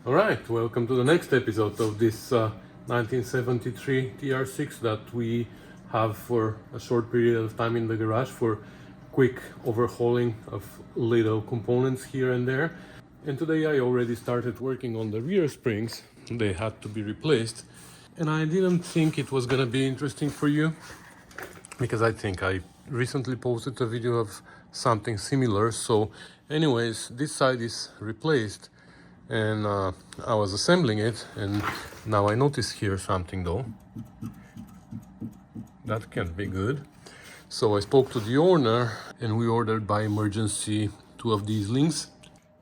Alright, welcome to the next episode of this 1973 TR6 that we have for a short period of time in the garage for quick overhauling of little components here and there. And today I already started working on the rear springs. They had to be replaced. And I didn't think it was gonna be interesting for you because I think I recently posted a video of something similar. So anyways, this side is replaced and I was assembling it, and now I notice here something though. That can't be good. So I spoke to the owner and we ordered by emergency 2 of these links.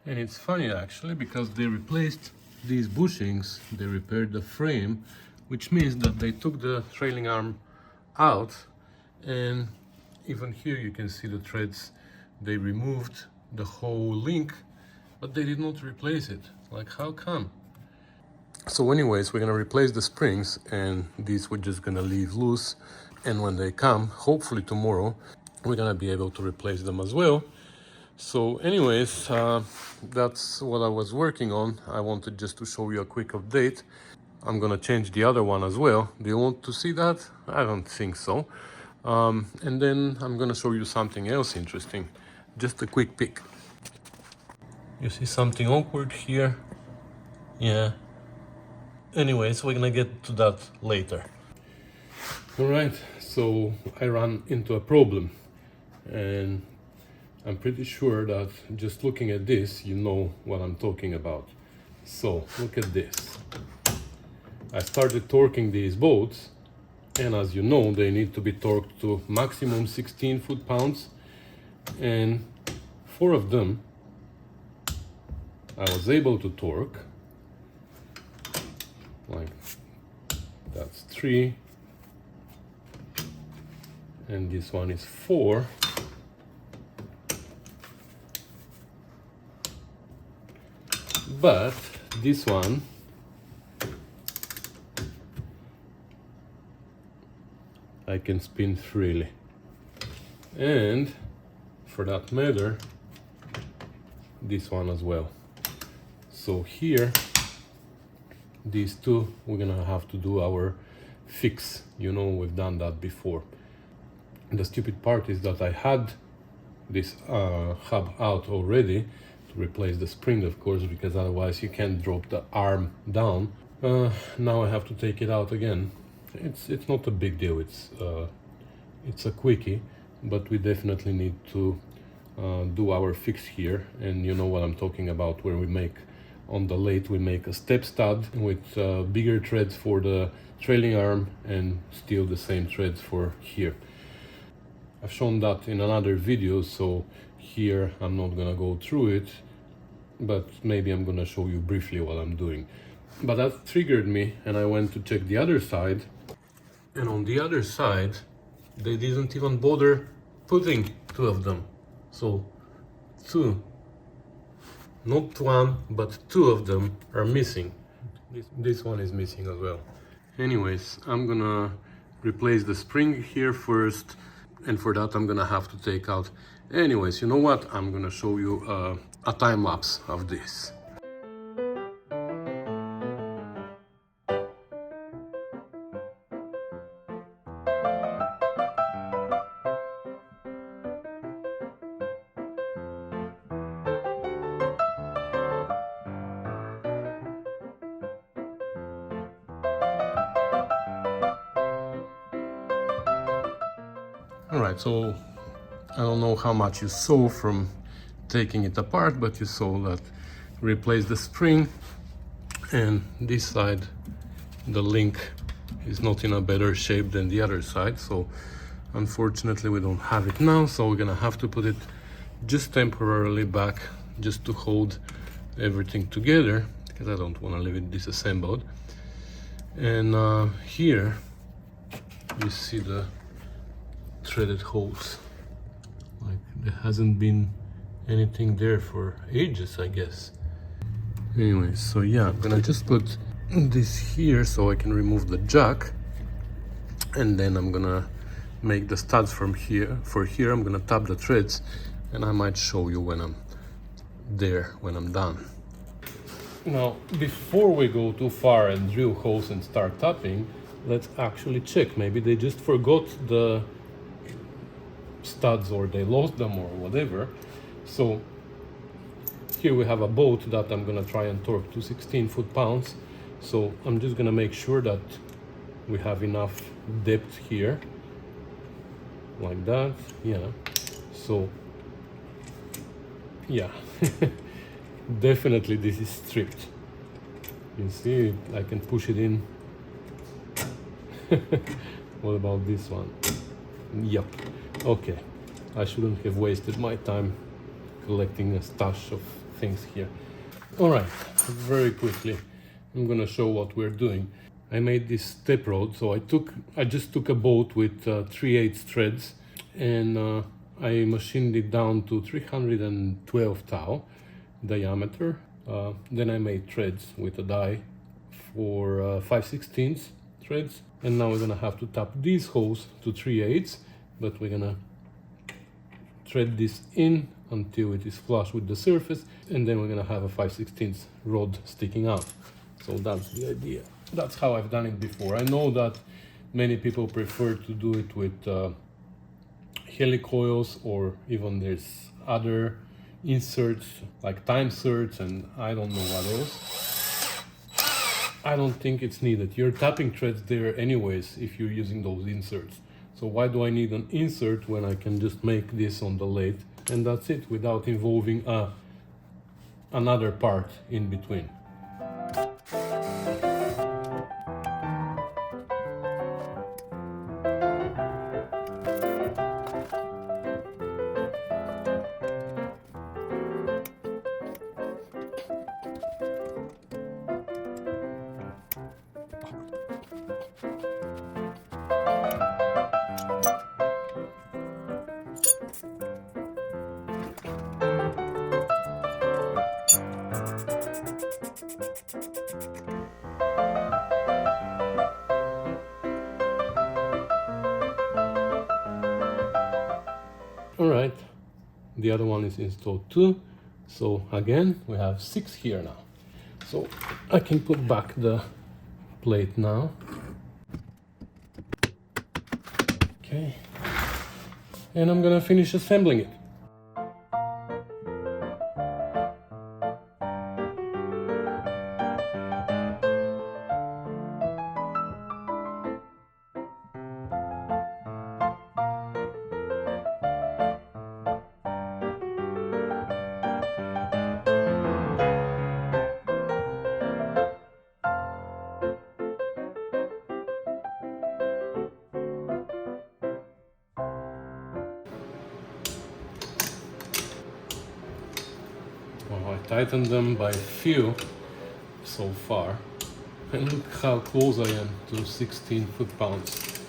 And it's funny actually because they replaced these bushings, they repaired the frame, which means that they took the trailing arm out, and even here you can see the threads. They removed the whole link, but they did not replace it. Like, how come? So anyways, we're gonna replace the springs, and these we're just gonna leave loose, and when they come, hopefully tomorrow, we're gonna be able to replace them as well. So anyways, that's what I was working on. I wanted just to show you a quick update. I'm gonna change the other one as well. Do you want to see that? I don't think so. And then I'm gonna show you something else interesting. Just a quick peek. You see something awkward here? Yeah. Anyways, we're gonna get to that later. Alright, so I ran into a problem, and I'm pretty sure that just looking at this, you know what I'm talking about. So look at this. I started torquing these bolts, and as you know, they need to be torqued to maximum 16 foot-pounds, and 4 of them I was able to torque. Like, that's 3, and this one is 4. But this one I can spin freely, and for that matter this one as well. So here, these two, we're gonna have to do our fix. You know, we've done that before. And the stupid part is that I had this hub out already to replace the spring, of course, because otherwise you can't drop the arm down. Now I have to take it out again. It's not a big deal. It's a quickie, but we definitely need to do our fix here. And you know what I'm talking about, where we make on the lathe, we make a step stud with bigger threads for the trailing arm and still the same threads for here. I've shown that in another video, so here I'm not gonna go through it, but maybe I'm gonna show you briefly what I'm doing. But that triggered me, and I went to check the other side, and on the other side they didn't even bother putting 2 of them. So 2, not 1 but 2 of them are missing. This one is missing as well. Anyways, I'm gonna replace the spring here first, and for that I'm gonna have to take out. Anyways, you know what? I'm gonna show you a time lapse of this. Alright, so I don't know how much you saw from taking it apart, but you saw that replace the spring, and this side, the link is not in a better shape than the other side, so unfortunately we don't have it now, so we're gonna have to put it just temporarily back just to hold everything together, because I don't want to leave it disassembled. And here you see the threaded holes. Like, there hasn't been anything there for ages, I guess. Anyways, so yeah, I'm gonna just put this here so I can remove the jack, and then I'm gonna make the studs from here. For here I'm gonna tap the threads, and I might show you when I'm there, when I'm done. Now, before we go too far and drill holes and start tapping, let's actually check. Maybe they just forgot the studs or they lost them or whatever. So here we have a bolt that I'm gonna try and torque to 16 foot-pounds. So I'm just gonna make sure that we have enough depth here, like that, yeah. So, yeah, definitely this is stripped. You see, I can push it in. What about this one? Yep, okay. I shouldn't have wasted my time collecting a stash of things here. All right, very quickly, I'm gonna show what we're doing. I made this step rod, so I just took a bolt with 3/8 threads, and I machined it down to 312 thou diameter. Then I made threads with a die for 5/16 threads, and now we're gonna have to tap these holes to 3/8, but we're gonna thread this in until it is flush with the surface, and then we're gonna have a 5/16 rod sticking out. So that's the idea. That's how I've done it before. I know that many people prefer to do it with helicoils, or even there's other inserts like time certs and I don't know what else. I don't think it's needed. You're tapping threads there anyways if you're using those inserts. So why do I need an insert when I can just make this on the lathe and that's it, without involving another part in between. All right, the other one is installed too. So again, we have 6 here now. So I can put back the plate now. Okay, and I'm gonna finish assembling it. Well, I tightened them by few so far, and look how close I am to 16 foot-pounds.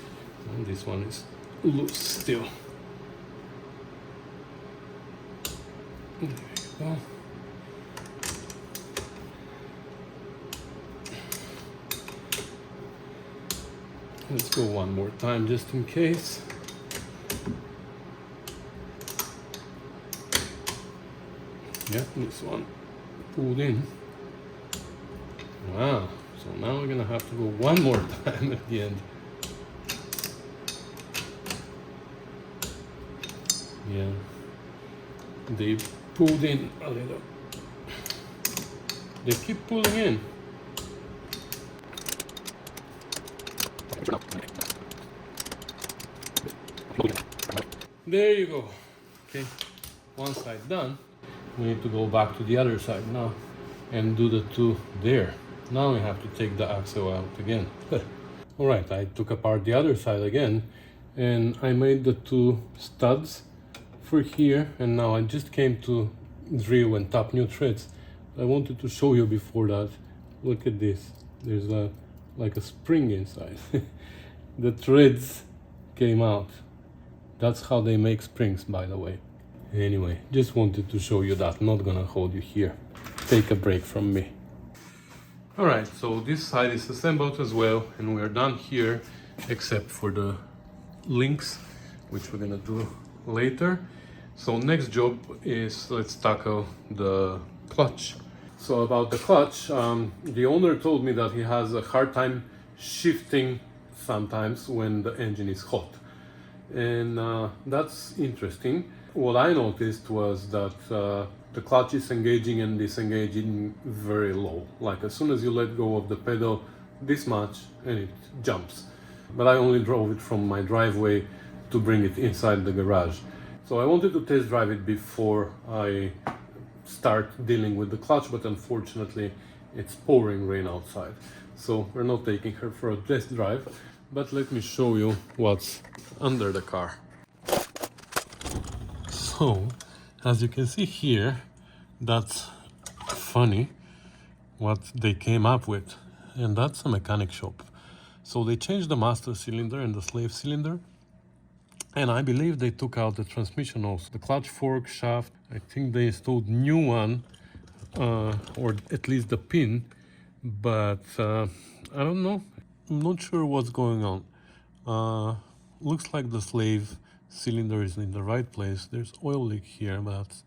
And this one is loose still. There you go. Let's go one more time just in case. Yeah, this one pulled in. Wow, so now we're gonna have to go one more time at the end. Yeah, they pulled in a little. They keep pulling in. There you go. Okay, one side done. We need to go back to the other side now and do the two there. Now we have to take the axle out again. All right, I took apart the other side again and I made the two studs for here, and now I just came to drill and tap new threads. I wanted to show you before that. Look at this. There's like a spring inside. The threads came out. That's how they make springs, by the way. Anyway, just wanted to show you that. Not gonna hold you here. Take a break from me. All right, so this side is assembled as well, and we're done here, except for the links, which we're gonna do later. So next job is, let's tackle the clutch. So about the clutch, the owner told me that he has a hard time shifting sometimes when the engine is hot. And that's interesting. What I noticed was that the clutch is engaging and disengaging very low. Like as soon as you let go of the pedal this much and it jumps. But I only drove it from my driveway to bring it inside the garage. So I wanted to test drive it before I start dealing with the clutch, but unfortunately it's pouring rain outside. So we're not taking her for a test drive, but let me show you what's under the car. So, as you can see here, that's funny what they came up with, and that's a mechanic shop. So they changed the master cylinder and the slave cylinder, and I believe they took out the transmission also. The clutch fork shaft, I think they installed new one, or at least the pin, but I don't know. I'm not sure what's going on. Looks like the slave cylinder is in the right place. There's oil leak here, but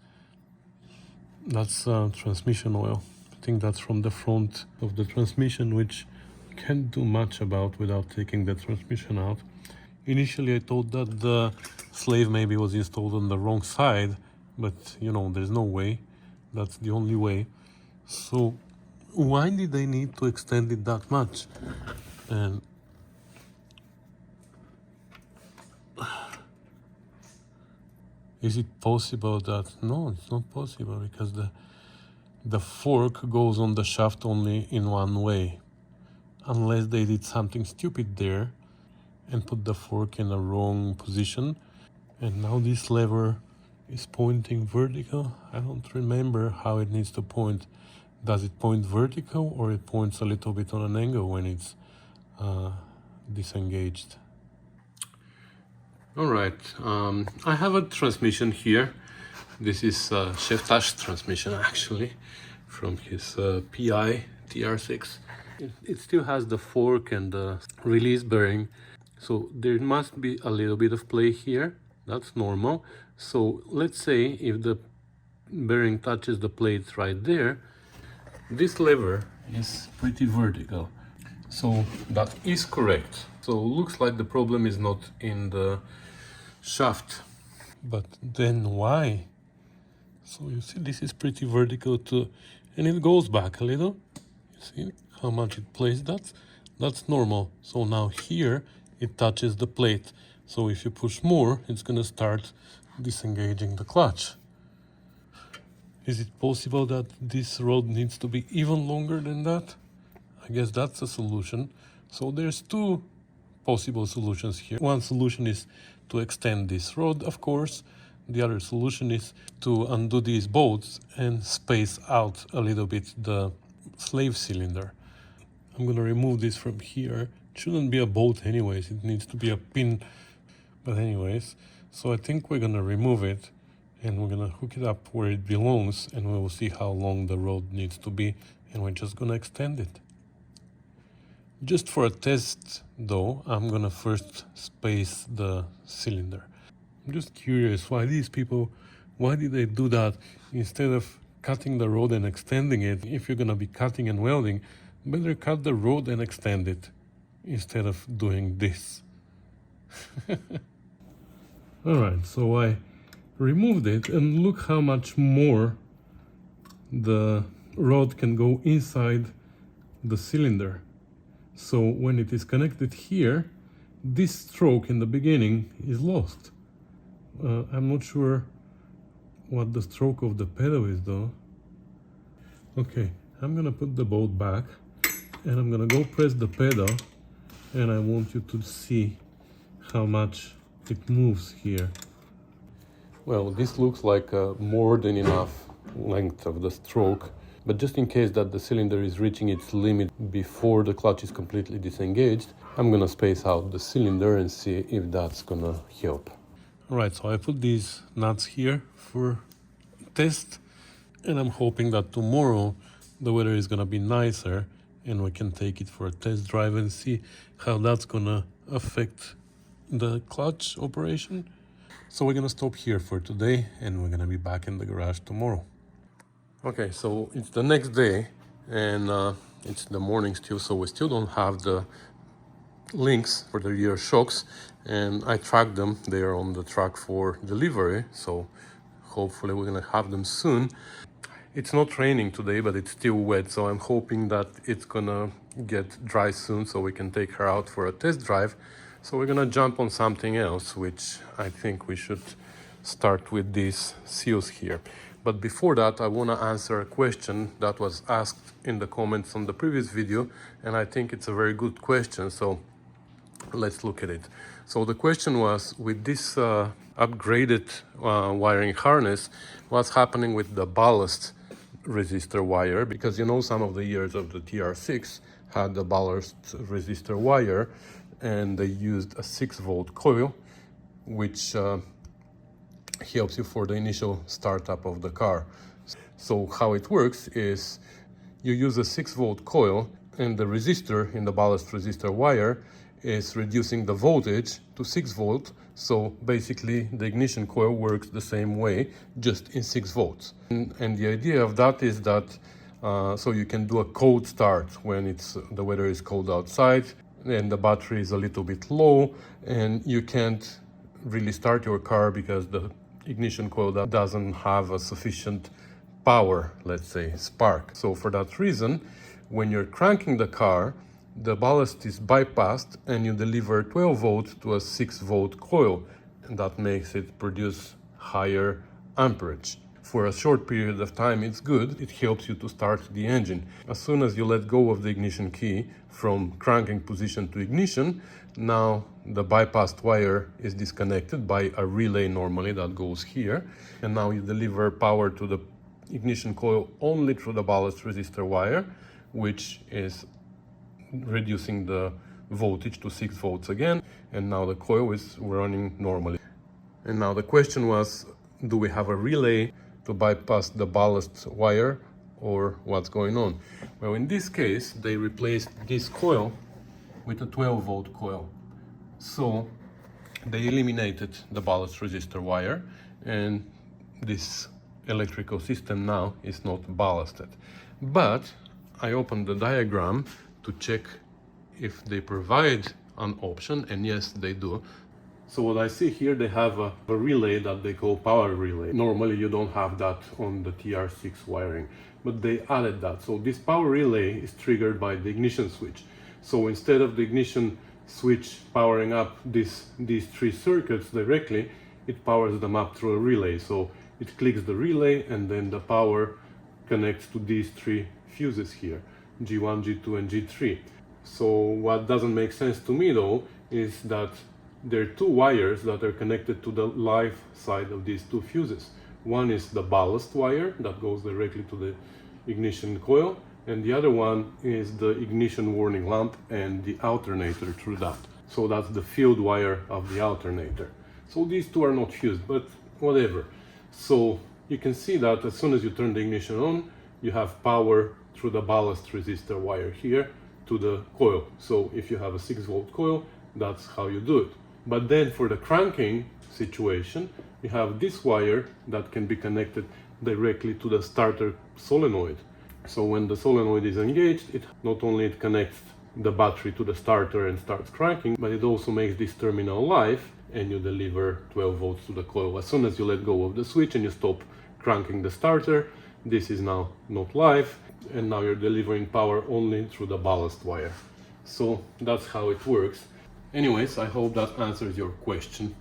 that's transmission oil. I think that's from the front of the transmission, which can't do much about without taking the transmission out. Initially I thought that the slave maybe was installed on the wrong side, but you know, there's no way. That's the only way. So why did they need to extend it that much? And is it possible that... No, it's not possible, because the fork goes on the shaft only in one way, unless they did something stupid there and put the fork in the wrong position. And now this lever is pointing vertical. I don't remember how it needs to point. Does it point vertical, or it points a little bit on an angle when it's disengaged? All right, I have a transmission here. This is Chef transmission, actually, from his PI TR6. It still has the fork and the release bearing, so there must be a little bit of play here. That's normal. So let's say if the bearing touches the plate right there, this lever is pretty vertical. So that is correct. So looks like the problem is not in the shaft. But then why? So you see, this is pretty vertical too, and it goes back a little. You see how much it plays? That's normal. So now here it touches the plate. So if you push more, it's gonna start disengaging the clutch. Is it possible that this rod needs to be even longer than that? I guess that's a solution. So there's two possible solutions here. One solution is to extend this rod, of course. The other solution is to undo these bolts and space out a little bit the slave cylinder. I'm gonna remove this from here. It shouldn't be a bolt anyways, it needs to be a pin. But anyways, so I think we're gonna remove it and we're gonna hook it up where it belongs, and we will see how long the rod needs to be, and we're just gonna extend it. Just for a test though, I'm gonna first space the cylinder. I'm just curious why these people, why did they do that instead of cutting the rod and extending it? If you're gonna be cutting and welding, better cut the rod and extend it instead of doing this. Alright, so I removed it, and look how much more the rod can go inside the cylinder. So when it is connected here, this stroke in the beginning is lost. I'm not sure what the stroke of the pedal is though. Okay, I'm gonna put the bolt back and I'm gonna go press the pedal, and I want you to see how much it moves here. Well, this looks like more than enough length of the stroke, but just in case that the cylinder is reaching its limit before the clutch is completely disengaged, I'm gonna space out the cylinder and see if that's gonna help. Alright, so I put these nuts here for test, and I'm hoping that tomorrow the weather is gonna be nicer and we can take it for a test drive and see how that's gonna affect the clutch operation. So we're gonna stop here for today, and we're gonna be back in the garage tomorrow. Okay, so it's the next day, and it's the morning still, so we still don't have the links for the rear shocks, and I tracked them. They are on the truck for delivery, so hopefully we're gonna have them soon. It's not raining today, but it's still wet, so I'm hoping that it's gonna get dry soon so we can take her out for a test drive. So we're gonna jump on something else, which I think we should start with these seals here. But before that, I want to answer a question that was asked in the comments on the previous video, and I think it's a very good question, so let's look at it. So the question was, with this upgraded wiring harness, what's happening with the ballast resistor wire? Because you know, some of the years of the TR6 had the ballast resistor wire, and they used a 6-volt coil, which helps you for the initial startup of the car. So how it works is you use a 6-volt coil, and the resistor in the ballast resistor wire is reducing the voltage to 6 volt. So basically the ignition coil works the same way, just in 6 volts. And the idea of that is that so you can do a cold start when the weather is cold outside and the battery is a little bit low, and you can't really start your car because the ignition coil doesn't have a sufficient power, let's say spark. So for that reason, when you're cranking the car, the ballast is bypassed and you deliver 12 volt to a 6-volt coil, and that makes it produce higher amperage. For a short period of time it's good, it helps you to start the engine. As soon as you let go of the ignition key from cranking position to ignition, now the bypassed wire is disconnected by a relay normally that goes here, and now you deliver power to the ignition coil only through the ballast resistor wire, which is reducing the voltage to 6 volts again, and now the coil is running normally. And now the question was, do we have a relay to bypass the ballast wire, or what's going on? Well, in this case they replaced this coil with a 12-volt coil. So they eliminated the ballast resistor wire, and this electrical system now is not ballasted. But I opened the diagram to check if they provide an option, and yes, they do. So what I see here, they have a relay that they call power relay. Normally you don't have that on the TR6 wiring, but they added that. So this power relay is triggered by the ignition switch. So instead of the ignition switch powering up these 3 circuits directly, it powers them up through a relay. So it clicks the relay, and then the power connects to these 3 fuses here, G1, G2 and G3. So what doesn't make sense to me though is that there are 2 wires that are connected to the live side of these 2 fuses. One is the ballast wire that goes directly to the ignition coil, and the other one is the ignition warning lamp and the alternator through that. So that's the field wire of the alternator. So these 2 are not fused, but whatever. So you can see that as soon as you turn the ignition on, you have power through the ballast resistor wire here to the coil. So if you have a 6-volt coil, that's how you do it. But then for the cranking situation, you have this wire that can be connected directly to the starter solenoid. So when the solenoid is engaged, it not only it connects the battery to the starter and starts cranking, but it also makes this terminal live, and you deliver 12 volts to the coil. As soon as you let go of the switch and you stop cranking the starter, this is now not live, and now you're delivering power only through the ballast wire. So that's how it works. Anyways, I hope that answers your question.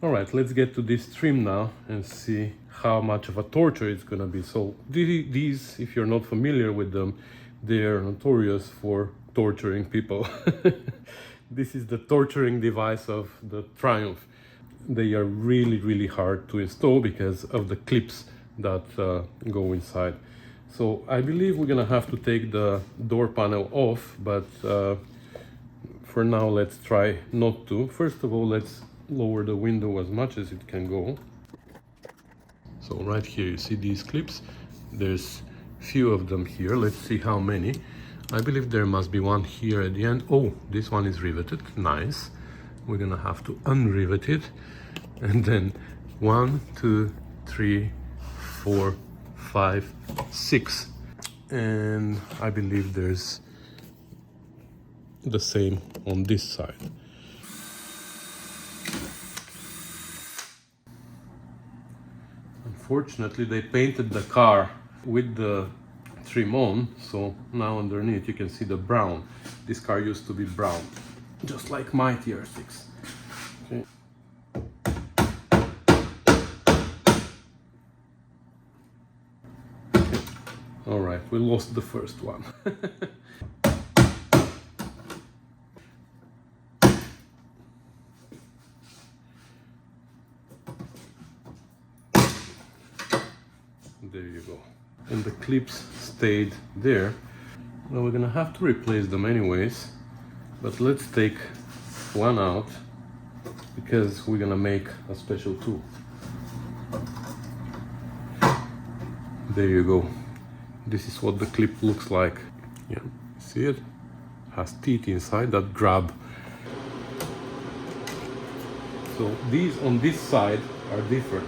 Alright, let's get to this trim now and see how much of a torture it's gonna be. So these, if you're not familiar with them, they're notorious for torturing people. This is the torturing device of the Triumph. They are really hard to install because of the clips that go inside. So I believe we're gonna have to take the door panel off, but for now let's try not to. First of all, let's lower the window as much as it can go. So right here you see these clips. There's few of them here. Let's see how many. I believe there must be one here at the end. Oh, this one is riveted. Nice. We're gonna have to unrivet it. And then 1, 2, 3, 4, 5, 6. And I believe there's the same on this side. Unfortunately, they painted the car with the trim on, so now underneath you can see the brown. This car used to be brown, just like my TR6. Okay. All right, we lost the first one. There you go. And the clips stayed there. Well, we're gonna have to replace them anyways, but let's take one out because we're gonna make a special tool. There you go. This is what the clip looks like. Yeah, see it? Has teeth inside that grab. So these on this side are different.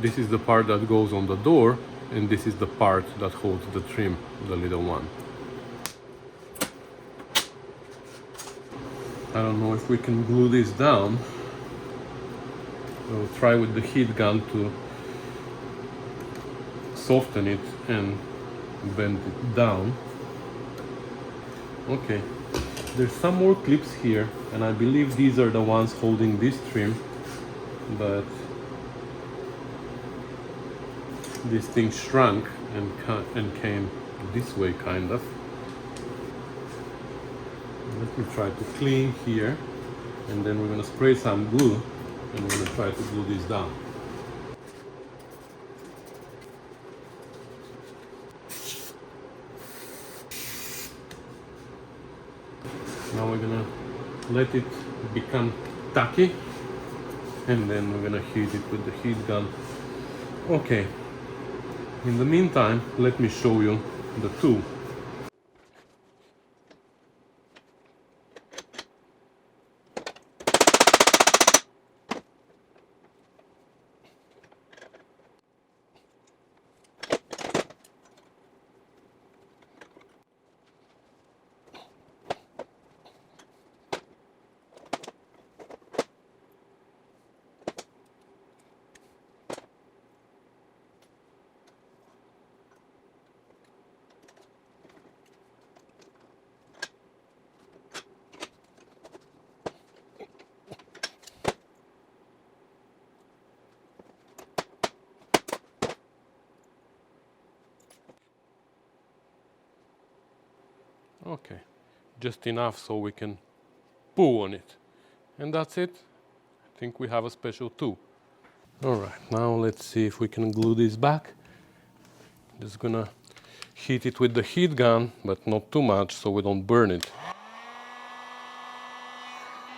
This is the part that goes on the door, and this is the part that holds the trim, the little one. I don't know if we can glue this down. We'll try with the heat gun to soften it and bend it down. Okay, there's some more clips here, and I believe these are the ones holding this trim, but this thing shrunk and came this way, kind of. Let me try to clean here, and then we're gonna spray some glue, and we're gonna try to glue this down. Now we're gonna let it become tacky, and then we're gonna heat it with the heat gun. Okay. In the meantime, let me show you the tool. Okay, just enough so we can pull on it. And that's it. I think we have a special tool. All right, now let's see if we can glue this back. Just gonna heat it with the heat gun, but not too much so we don't burn it.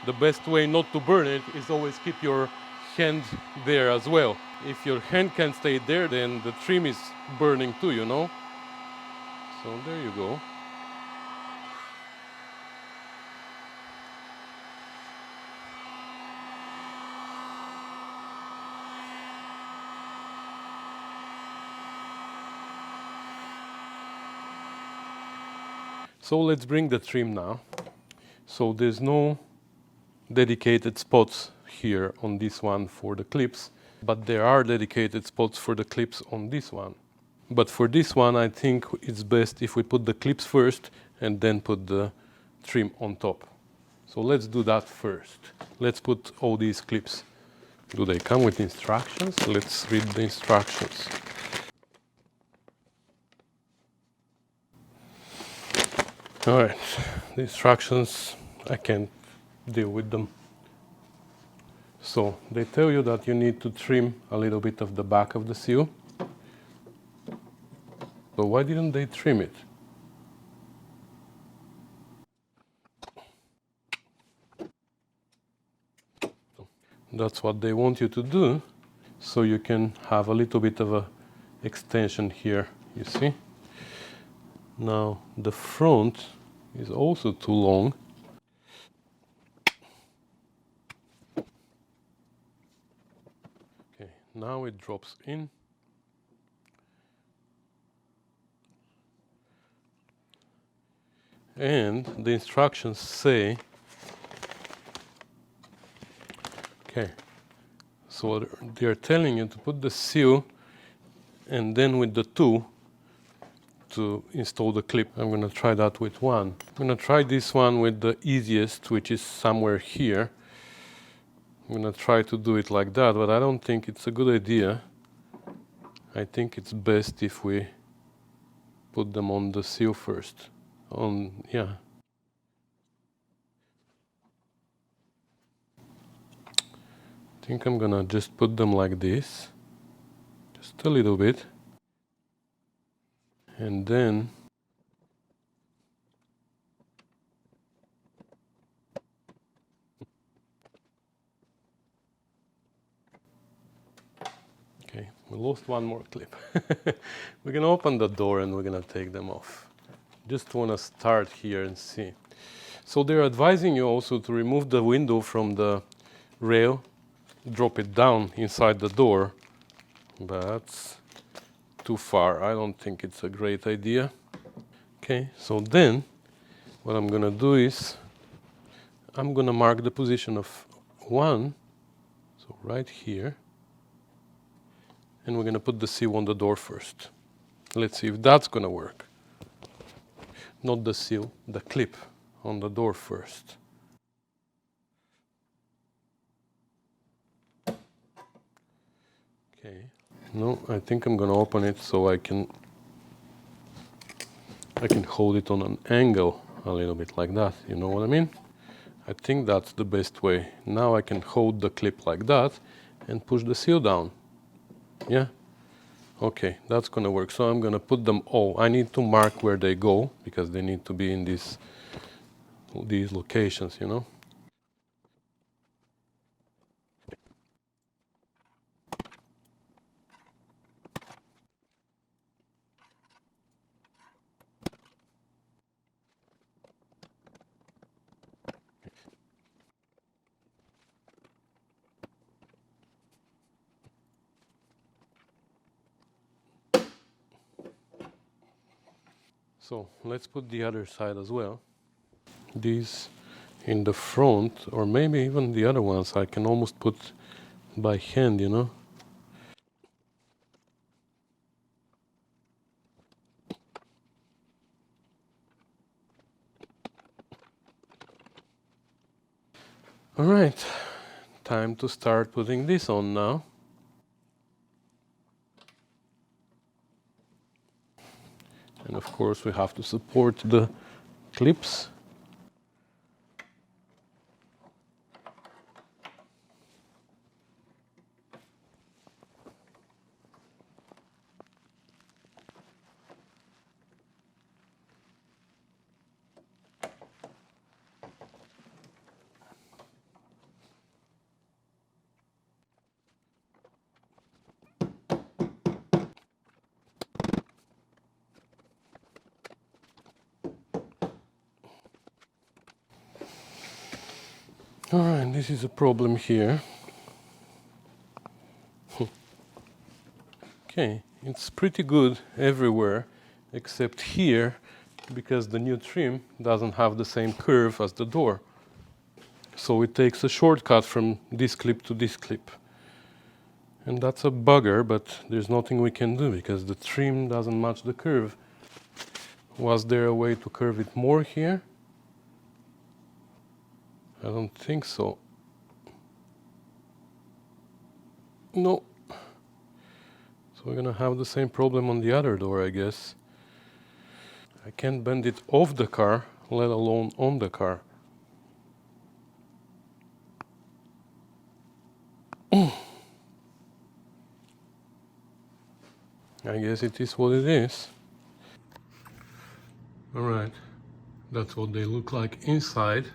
The best way not to burn it is always keep your hand there as well. If your hand can stay there, then the trim is burning too, you know? So there you go. So let's bring the trim now. So there's no dedicated spots here on this one for the clips, but there are dedicated spots for the clips on this one. But for this one, I think it's best if we put the clips first and then put the trim on top. So let's do that first. Let's put all these clips. Do they come with instructions? Let's read the instructions. All right, the instructions, I can't deal with them. So they tell you that you need to trim a little bit of the back of the seal. So why didn't they trim it? That's what they want you to do, so you can have a little bit of a extension here, you see? Now the front is also too long. Okay, now it drops in. And the instructions say, okay, so they're telling you to put the seal and then with the two to install the clip. I'm going to try that with one. I'm going to try this one with the easiest, which is somewhere here. I'm going to try to do it like that, but I don't think it's a good idea. I think it's best if we put them on the seal first. Yeah. I think I'm gonna just put them like this. Just a little bit. And then okay, we lost one more clip. We're gonna open the door and we're gonna take them off. Just wanna start here and see. So they're advising you also to remove the window from the rail, drop it down inside the door, but that's too far. I don't think it's a great idea. Okay, so then what I'm gonna do is I'm gonna mark the position of one, so right here, and we're gonna put the seal on the door first. Let's see if that's gonna work. Not the seal, the clip on the door first. Okay. No, I think I'm gonna open it so I can hold it on an angle a little bit like that. You know what I mean? I think that's the best way. Now I can hold the clip like that and push the seal down. Yeah? Okay, that's gonna work. So I'm gonna put them all. I need to mark where they go because they need to be in these locations, you know? So let's put the other side as well. These in the front, or maybe even the other ones, I can almost put by hand, you know? All right, time to start putting this on now. And of course we have to support the clips. All right, this is a problem here. Okay, it's pretty good everywhere except here because the new trim doesn't have the same curve as the door. So it takes a shortcut from this clip to this clip. And that's a bugger, but there's nothing we can do because the trim doesn't match the curve. Was there a way to curve it more here? I don't think so. No. So we're gonna have the same problem on the other door, I guess. I can't bend it off the car, let alone on the car. I guess it is what it is. Alright, that's what they look like inside.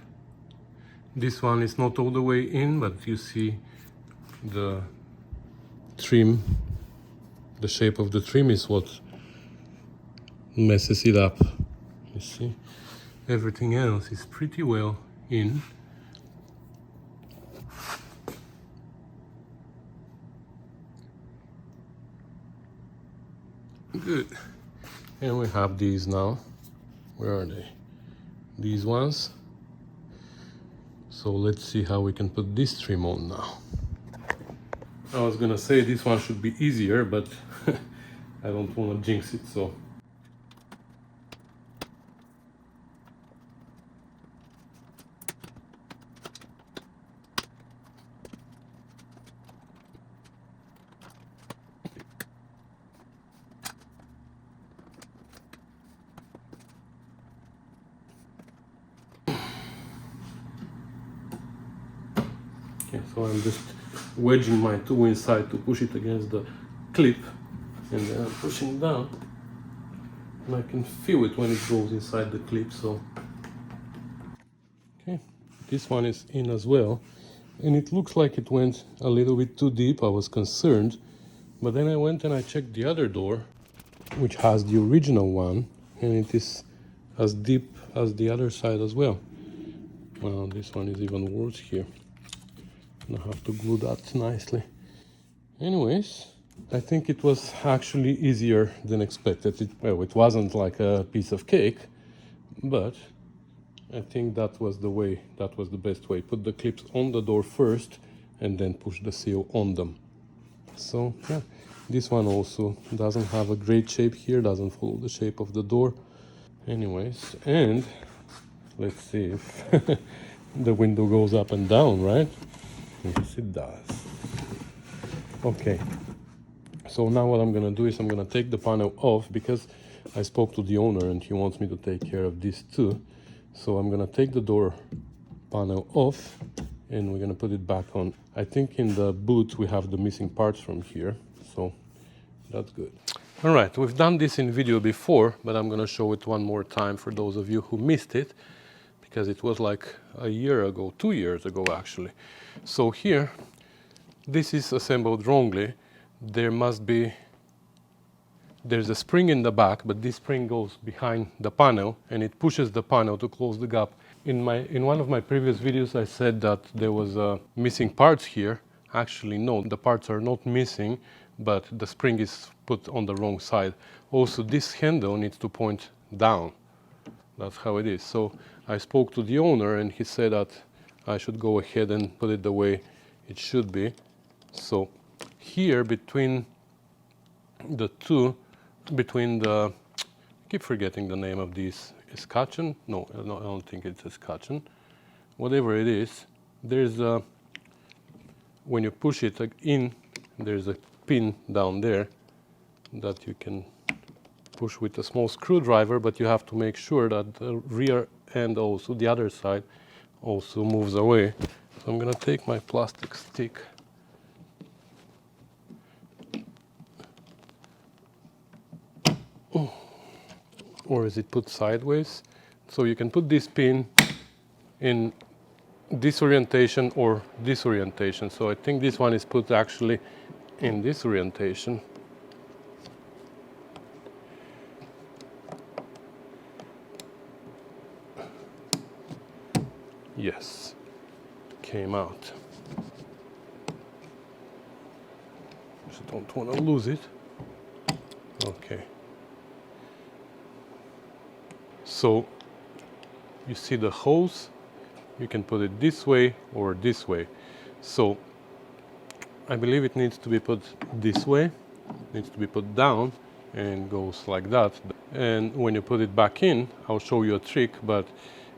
This one is not all the way in, but you see the trim, the shape of the trim is what messes it up. You see, everything else is pretty well in. And we have these now. Where are they? These ones. So let's see how we can put this trim on now. I was gonna say this one should be easier, but I don't want to jinx it, so. Okay, so I'm just wedging my tool inside to push it against the clip, and then I'm pushing down, and I can feel it when it goes inside the clip. So okay, this one is in as well, and it looks like it went a little bit too deep. I was concerned, but then I went and I checked the other door, which has the original one, and it is as deep as the other side as well. Well, this one is even worse here. I have to glue that nicely. Anyways, I think it was actually easier than expected. It wasn't like a piece of cake, but I think that was the best way. Put the clips on the door first and then push the seal on them. So yeah, this one also doesn't have a great shape here, doesn't follow the shape of the door. Anyways, and let's see if the window goes up and down, right? Yes, it does. Okay, so now what I'm gonna do is I'm gonna take the panel off, because I spoke to the owner and he wants me to take care of this too. So I'm gonna take the door panel off and we're gonna put it back on. I think in the boot we have the missing parts from here, so that's good. All right, we've done this in video before, but I'm gonna show it one more time for those of you who missed it, because it was like a year ago, 2 years ago actually. So here, this is assembled wrongly. There's a spring in the back, but this spring goes behind the panel and it pushes the panel to close the gap. In one of my previous videos I said that there was missing parts here. Actually no, the parts are not missing, but the spring is put on the wrong side. Also, this handle needs to point down. That's how it is. So I spoke to the owner and he said that I should go ahead and put it the way it should be. So here between the two, I keep forgetting the name of these, escutcheon? No, I don't think it's escutcheon. Whatever it is, there's a, when you push it in, there's a pin down there that you can push with a small screwdriver, but you have to make sure that the rear end also, the other side, also moves away. So I'm gonna take my plastic stick. Or is it put sideways? So you can put this pin in this orientation or this orientation. So I think this one is put actually in this orientation. Yes, came out. Just don't want to lose it. Okay. So you see the hose, you can put it this way or this way. So I believe it needs to be put this way, needs to be put down and goes like that. And when you put it back in, I'll show you a trick, but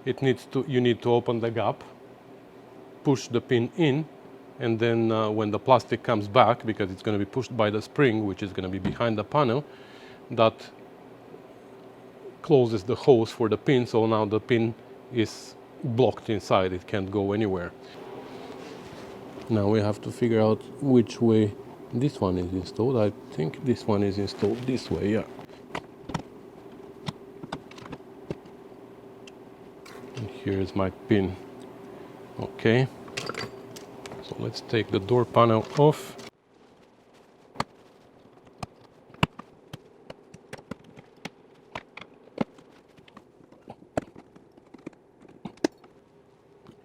you need to open the gap, push the pin in, and then when the plastic comes back, because it's going to be pushed by the spring, which is going to be behind the panel, that closes the hose for the pin, so now the pin is blocked inside, it can't go anywhere. Now we have to figure out which way this one is installed. I think this one is installed this way, yeah. And here is my pin. Okay, so let's take the door panel off.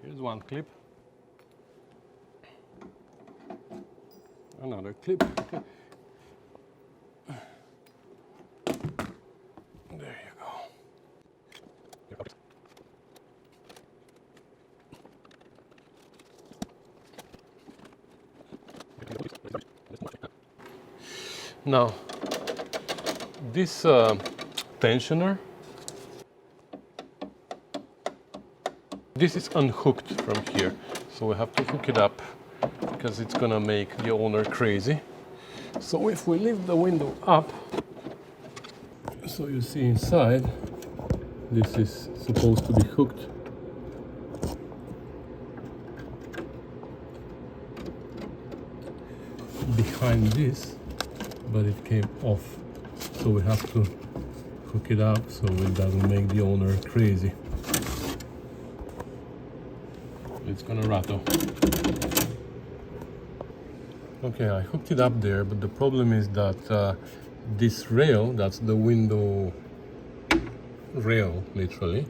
Here's one clip. Another clip. Okay. you go. Now, this tensioner, this is unhooked from here, so we have to hook it up because it's gonna make the owner crazy. So if we lift the window up, so you see inside, this is supposed to be hooked behind this, but it came off. So we have to hook it up so it doesn't make the owner crazy. It's gonna rattle. Okay, I hooked it up there, but the problem is that this rail, that's the window rail, literally,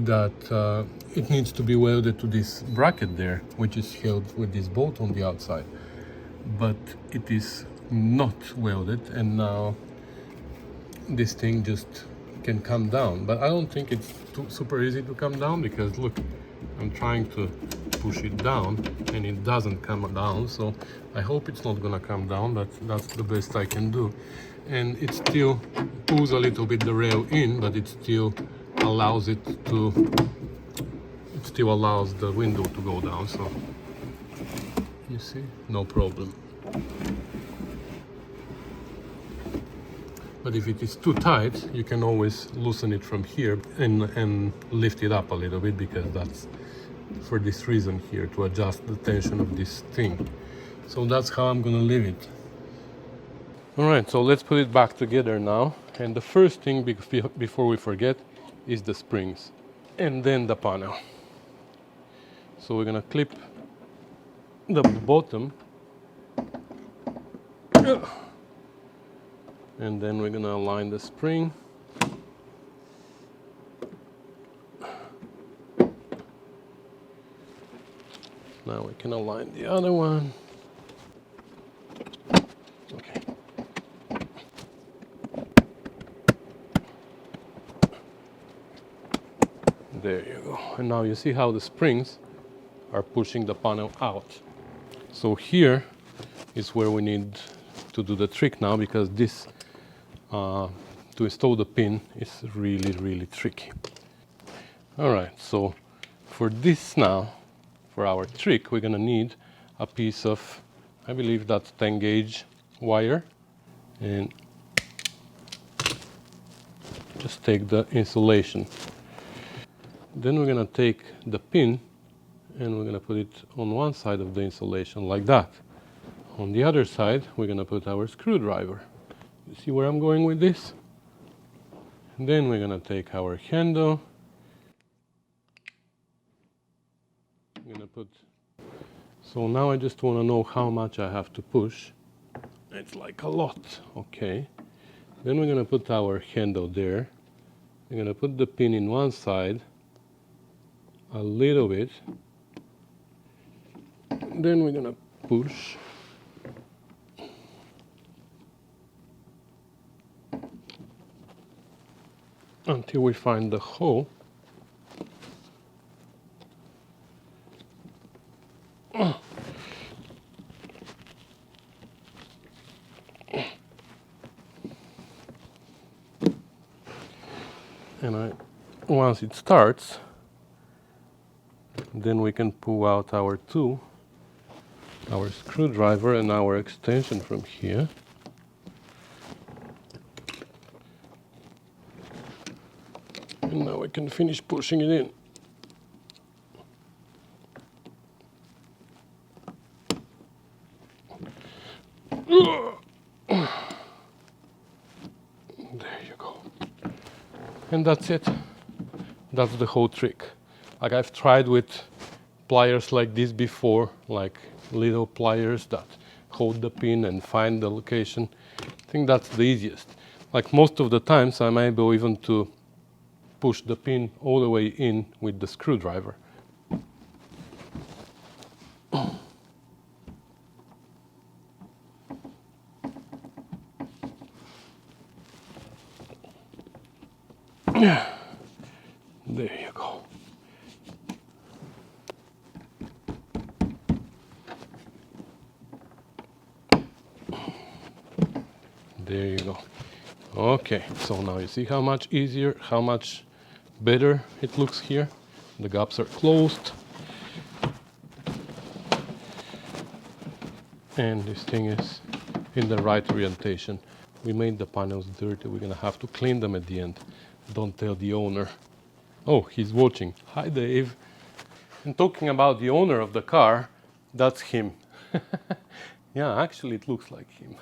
that it needs to be welded to this bracket there, which is held with this bolt on the outside. But it is not welded, and now this thing just can come down. But I don't think it's super easy to come down, because look, I'm trying to push it down and it doesn't come down. So I hope it's not gonna come down, but that's the best I can do. And it still pulls a little bit the rail in, but it still allows it still allows the window to go down. So you see, no problem. But if it is too tight, you can always loosen it from here and lift it up a little bit, because that's for this reason here, to adjust the tension of this thing. So that's how I'm gonna leave it. All right, so let's put it back together now. And the first thing before we forget is the springs, and then the panel. So we're gonna clip the bottom, and then we're gonna align the spring. Now we can align the other one. Okay. There you go. And now you see how the springs are pushing the panel out. So here is where we need to do the trick now, because this to install the pin is really, really tricky. All right, so for this now, for our trick, we're gonna need a piece of, I believe that's 10 gauge wire, and just take the insulation. Then we're gonna take the pin and we're gonna put it on one side of the insulation like that. On the other side, we're gonna put our screwdriver. You see where I'm going with this? And then we're gonna take our handle. I'm gonna put. So now I just wanna know how much I have to push. It's like a lot, okay. Then we're gonna put our handle there. We're gonna put the pin in one side, a little bit. Then we're gonna push. Until we find the hole. And once it starts, then we can pull out our tool, our screwdriver and our extension from here. And now we can finish pushing it in. There you go. And that's it. That's the whole trick. Like, I've tried with pliers like this before, like little pliers that hold the pin and find the location. I think that's the easiest. Like, most of the times I'm able even to push the pin all the way in with the screwdriver. There you go. There you go. Okay, so now you see how much easier, how much better it looks here. The gaps are closed. And this thing is in the right orientation. We made the panels dirty. We're gonna have to clean them at the end. Don't tell the owner. Oh, he's watching. Hi, Dave. And talking about the owner of the car, that's him. Yeah, actually it looks like him.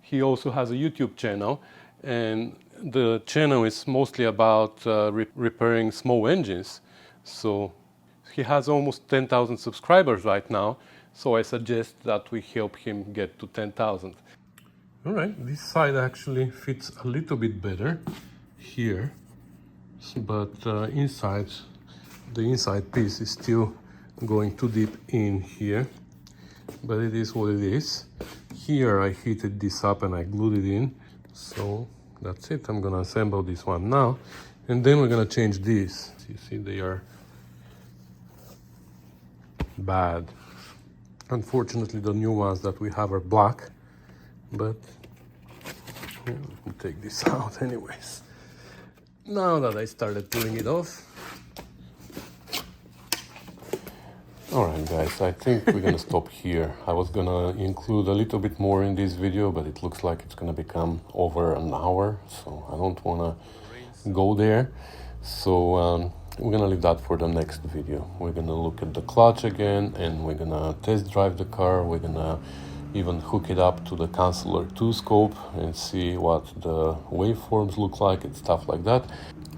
He also has a YouTube channel, and the channel is mostly about repairing small engines. So he has almost 10,000 subscribers right now, so I suggest that we help him get to 10,000. All right, this side actually fits a little bit better here, but inside, the inside piece is still going too deep in here, but it is what it is. Here I heated this up and I glued it in, so that's it. I'm gonna assemble this one now, and then we're gonna change these. You see, they are bad. Unfortunately, the new ones that we have are black, but we'll take this out anyways. Now that I started pulling it off. Alright guys, I think we're gonna stop here. I was gonna include a little bit more in this video, but it looks like it's gonna become over an hour, so I don't wanna go there. So we're gonna leave that for the next video. We're gonna look at the clutch again, and we're gonna test drive the car. We're gonna even hook it up to the Counselor 2 scope and see what the waveforms look like and stuff like that.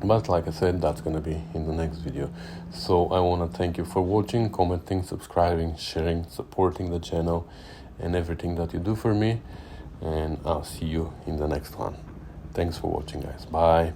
But like I said, that's gonna be in the next video. So I wanna thank you for watching, commenting, subscribing, sharing, supporting the channel, and everything that you do for me. And I'll see you in the next one. Thanks for watching, guys. Bye.